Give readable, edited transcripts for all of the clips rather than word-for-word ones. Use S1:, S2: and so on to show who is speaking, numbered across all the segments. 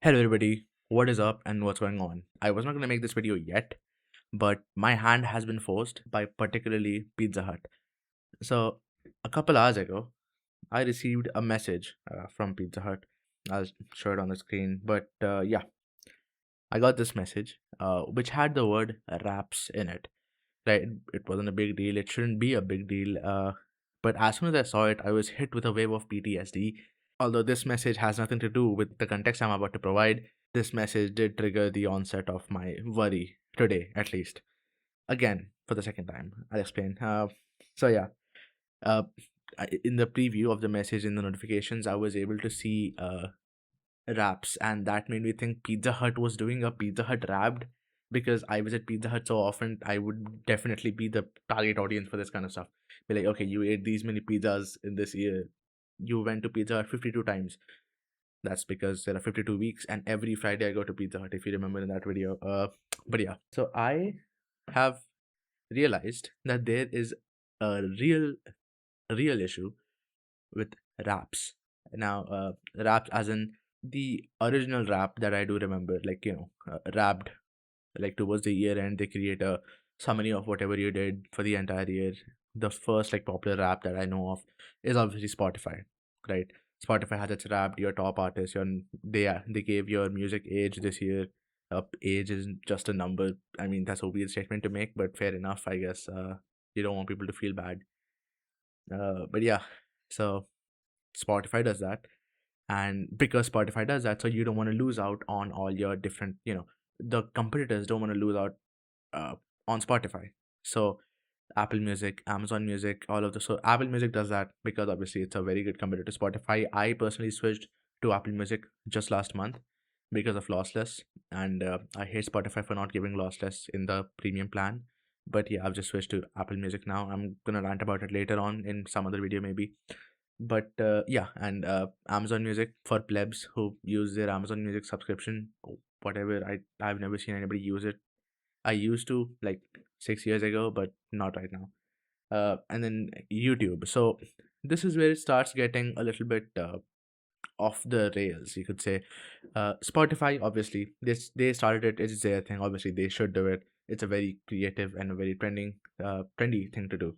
S1: Hello everybody, what is up and what's going on? I was not going to make this video yet, but my hand has been forced by particularly Pizza Hut. So, a couple hours ago, I received a message from Pizza Hut. I'll show it on the screen, but yeah, I got this message which had the word wraps in it. Right, it wasn't a big deal, it shouldn't be a big deal, but as soon as I saw it, I was hit with a wave of PTSD. Although this message has nothing to do with the context I'm about to provide, this message did trigger the onset of my worry today, at least. Again, for the second time. I'll explain. So, yeah, uh, in the preview of the message in the notifications, I was able to see wraps, and that made me think Pizza Hut was doing a Pizza Hut wrapped because I visit Pizza Hut so often. I would definitely be the target audience for this kind of stuff. Be like, okay, you ate these many pizzas in this year. You went to Pizza Hut 52 times. That's because there are 52 weeks, and every Friday I go to Pizza Hut, if you remember in that video. But yeah, so I have realized that there is a real issue with wraps. Now, wraps as in the original rap that I do remember, like, wrapped, like towards the year end, they create a summary of whatever you did for the entire year. The first like popular rap that I know of is obviously Spotify, right? Spotify has its wrapped your top artists. They gave your music age this year. Age is just a number. I mean, that's a weird statement to make, but fair enough, I guess. You don't want people to feel bad. But yeah, so Spotify does that, and because Spotify does that, so you don't want to lose out on all your different, the competitors don't want to lose out uh, on Spotify. So Apple Music, Amazon Music, all of the so Apple Music does that because obviously it's a very good competitor to Spotify. I personally switched to Apple Music just last month because of lossless, and I hate Spotify for not giving lossless in the premium plan. But yeah, I've just switched to Apple Music now. I'm gonna rant about it later on in some other video maybe. But yeah, and Amazon Music for plebs who use their Amazon Music subscription, whatever. I've never seen anybody use it. I used to like 6 years ago, but not right now. And then YouTube. So this is where it starts getting a little bit off the rails, you could say. Spotify, obviously, they started it. It's their thing. Obviously, they should do it. It's a very creative and a very trendy thing to do.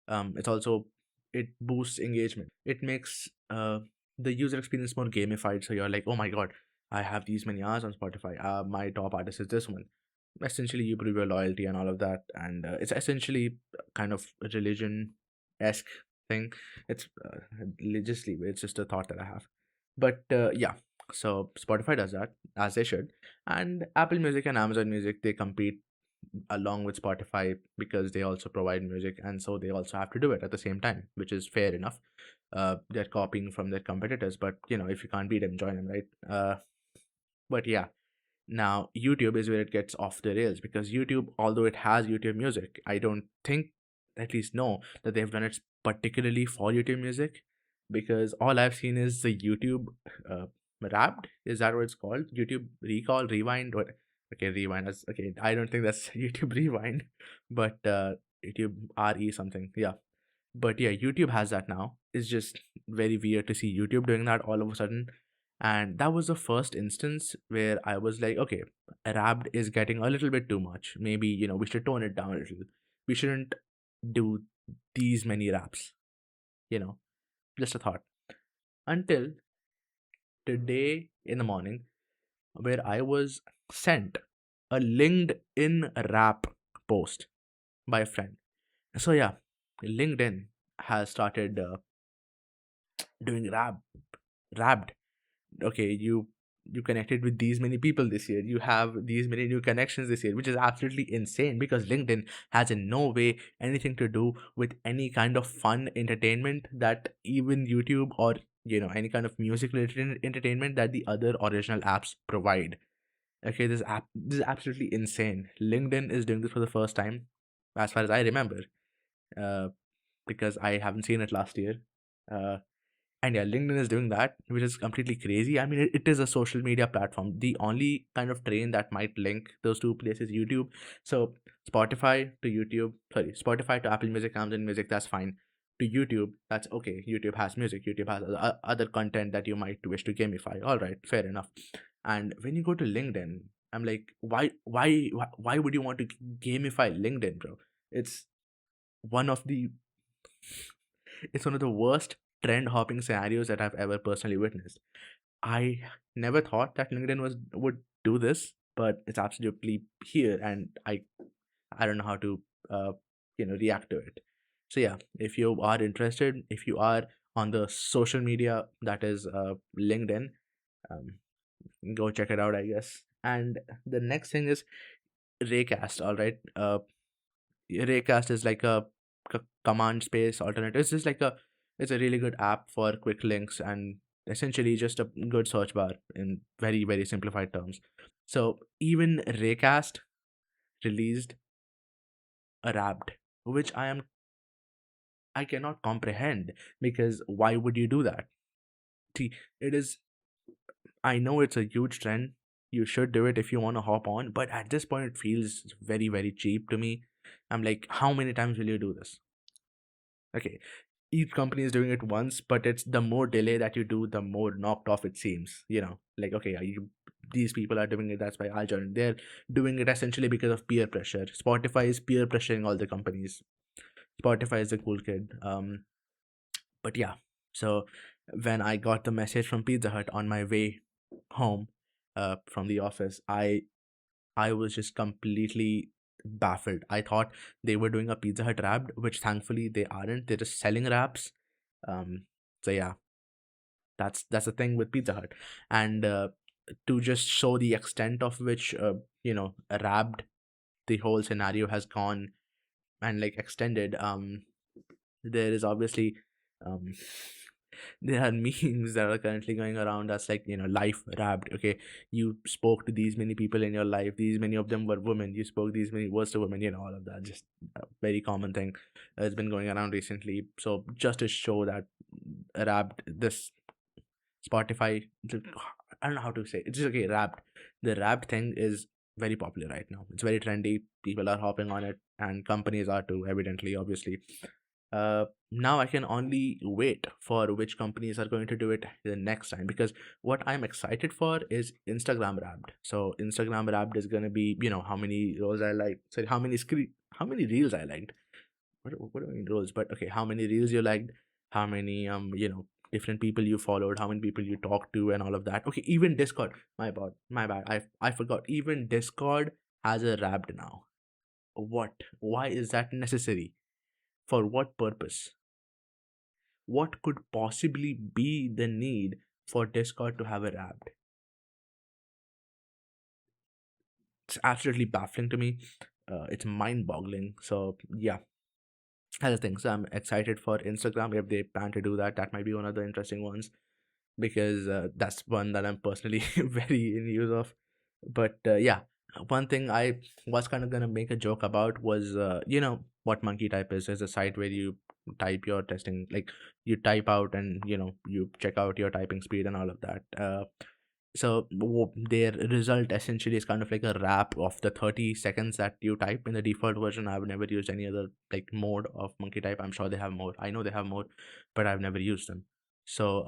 S1: It's also, it boosts engagement. It makes the user experience more gamified. So you're like, oh my god, I have these many hours on Spotify. My top artist is this one. Essentially, you prove your loyalty and all of that, and it's essentially kind of a religion esque thing. It's just leave it. It's just a thought that I have. But yeah, so Spotify does that as they should, and Apple Music and Amazon Music, they compete along with Spotify because they also provide music, and so they also have to do it at the same time, which is fair enough. They're copying from their competitors, but if you can't beat them, join them, right? But yeah, now YouTube is where it gets off the rails because YouTube, although it has YouTube Music, I don't think, at least know, that they've done it particularly for YouTube Music, because all I've seen is the YouTube uh, Wrapped. Is that what it's called? YouTube Recall, Rewind, what? Okay, Rewind. That's okay. I don't think that's YouTube Rewind, but YouTube RE something. Yeah, but yeah, YouTube has that now. It's just very weird to see YouTube doing that all of a sudden. And that was the first instance where I was like, okay, Wrapped is getting a little bit too much. Maybe, we should tone it down a little. We shouldn't do these many raps, you know, just a thought. Until today in the morning, where I was sent a LinkedIn rap post by a friend. So yeah, LinkedIn has started doing wrapped. Okay, you connected with these many people this year, you have these many new connections this year, which is absolutely insane because LinkedIn has in no way anything to do with any kind of fun entertainment that even YouTube or any kind of music related entertainment that the other original apps provide. Okay, this is absolutely insane. LinkedIn is doing this for the first time as far as I remember, uh, because I haven't seen it last year. uh, and yeah, LinkedIn is doing that, which is completely crazy. I mean, it is a social media platform. The only kind of train that might link those two places, YouTube. So Spotify to Apple Music, Amazon Music, that's fine. To YouTube, that's okay. YouTube has music. YouTube has other content that you might wish to gamify. All right, fair enough. And when you go to LinkedIn, I'm like, why would you want to gamify LinkedIn, bro? It's one of the it's one of the worst trend hopping scenarios that I've ever personally witnessed. I never thought that LinkedIn was would do this, but it's absolutely here, and I don't know how to react to it. So yeah, if you are interested, if you are on the social media that is LinkedIn, um, go check it out, I guess. And the next thing is Raycast. All right, Raycast is like a command space alternative. It's just like it's a really good app for quick links and essentially just a good search bar in very very simplified terms. So even Raycast released a Wrapped, which I cannot comprehend, because why would you do that? See, it is, I know it's a huge trend. You should do it if you want to hop on, but at this point it feels very very cheap to me. I'm like, how many times will you do this? Okay, each company is doing it once, but it's the more delay that you do, the more knocked off it seems. Like, okay, these people are doing it, that's why I'll join. They're doing it essentially because of peer pressure. Spotify is peer pressuring all the companies. Spotify is the cool kid. But yeah, so when I got the message from Pizza Hut on my way home from the office, I was just completely baffled. I thought they were doing a Pizza Hut wrapped, which thankfully they aren't. They're just selling wraps. Um, so yeah, that's the thing with Pizza Hut. And to just show the extent of which wrapped the whole scenario has gone and like extended. There is obviously um there are memes that are currently going around as like, life wrapped. Okay, you spoke to these many people in your life, these many of them were women, you spoke these many words to women, all of that, just a very common thing has been going around recently. So just to show that wrapped, this Spotify, I don't know how to say it. It's just okay, wrapped. The wrapped thing is very popular right now. It's very trendy. People are hopping on it, and companies are too, evidently, obviously. Now I can only wait for which companies are going to do it the next time, because what I'm excited for is Instagram Wrapped. So Instagram Wrapped is gonna be, how many roles I like, sorry, how many reels I liked. What do I mean roles? But okay, how many reels you liked, how many different people you followed, how many people you talked to, and all of that. Okay, even Discord. My bad. I forgot. Even Discord has a Wrapped now. What? Why is that necessary? For what purpose? What could possibly be the need for Discord to have a Wrapped? It's absolutely baffling to me. It's mind-boggling. So yeah, that's the thing. So I'm excited for Instagram if they plan to do that. That might be one of the interesting ones, because that's one that I'm personally very in use of. But yeah, one thing I was kind of gonna make a joke about was, what Monkey Type is. Is a site where you type your testing, like you type out and you check out your typing speed and all of that. So their result essentially is kind of like a wrap of the 30 seconds that you type in the default version. I've never used any other like mode of Monkey Type. I'm sure they have more. I know they have more, but I've never used them. So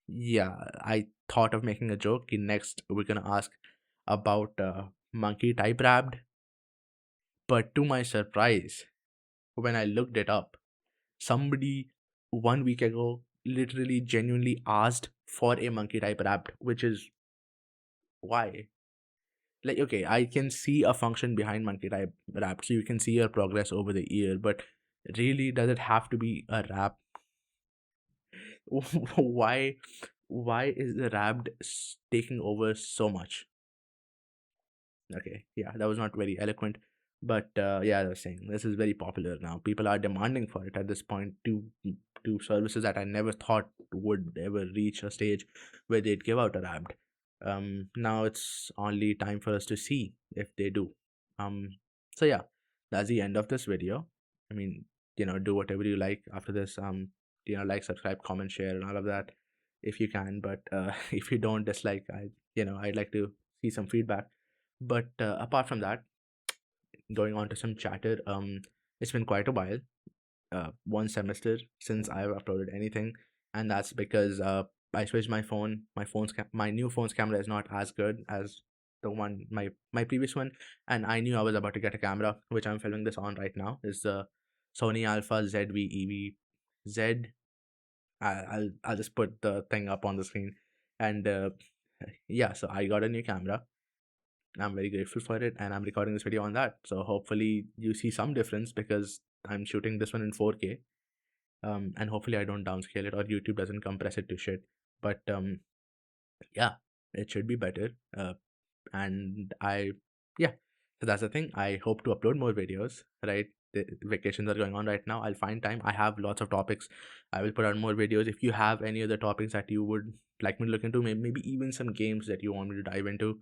S1: yeah, I thought of making a joke. Next, we're gonna ask about Monkey Type Wrapped, but to my surprise, when I looked it up, somebody 1 week ago literally genuinely asked for a Monkey Type Wrapped, which is why. Like, okay, I can see a function behind Monkey Type Wrapped, so you can see your progress over the year, but really, does it have to be a wrap? why why is the wrapped taking over so much? Okay, yeah, that was not very eloquent, but yeah, I was saying this is very popular now. People are demanding for it at this point to services that I never thought would ever reach a stage where they'd give out a wrapped. Now it's only time for us to see if they do. Um, so yeah, that's the end of this video. I mean, do whatever you like after this. Like, subscribe, comment, share, and all of that if you can. But if you don't, dislike. I'd like to see some feedback. But apart from that, going on to some chatter, it's been quite a while, one semester since I've uploaded anything, and that's because I switched my phone. My new phone's camera is not as good as the one my previous one, and I knew I was about to get a camera, which I'm filming this on right now. Is the Sony Alpha ZV-EV Z. I'll just put the thing up on the screen, and yeah. So I got a new camera. I'm very grateful for it, and I'm recording this video on that. So hopefully you see some difference because I'm shooting this one in 4K. And hopefully I don't downscale it or YouTube doesn't compress it to shit. But yeah, it should be better. And I, yeah, so that's the thing. I hope to upload more videos, right? The vacations are going on right now. I'll find time. I have lots of topics. I will put out more videos. If you have any other topics that you would like me to look into, maybe even some games that you want me to dive into,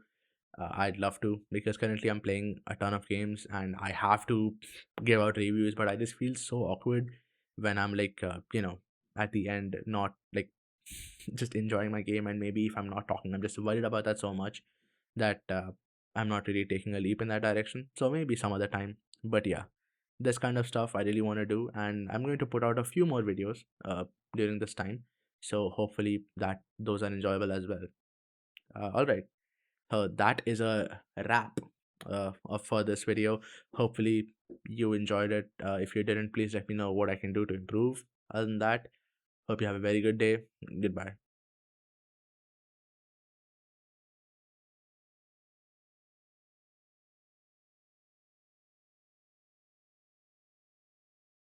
S1: I'd love to, because currently I'm playing a ton of games and I have to give out reviews, but I just feel so awkward when I'm like, at the end, not like just enjoying my game. And maybe if I'm not talking, I'm just worried about that so much that I'm not really taking a leap in that direction. So maybe some other time. But yeah, this kind of stuff I really want to do. And I'm going to put out a few more videos during this time. So hopefully that those are enjoyable as well. All right. That is a wrap for this video. Hopefully you enjoyed it. If you didn't, please let me know what I can do to improve. Other than that, hope you have a very good day. Goodbye.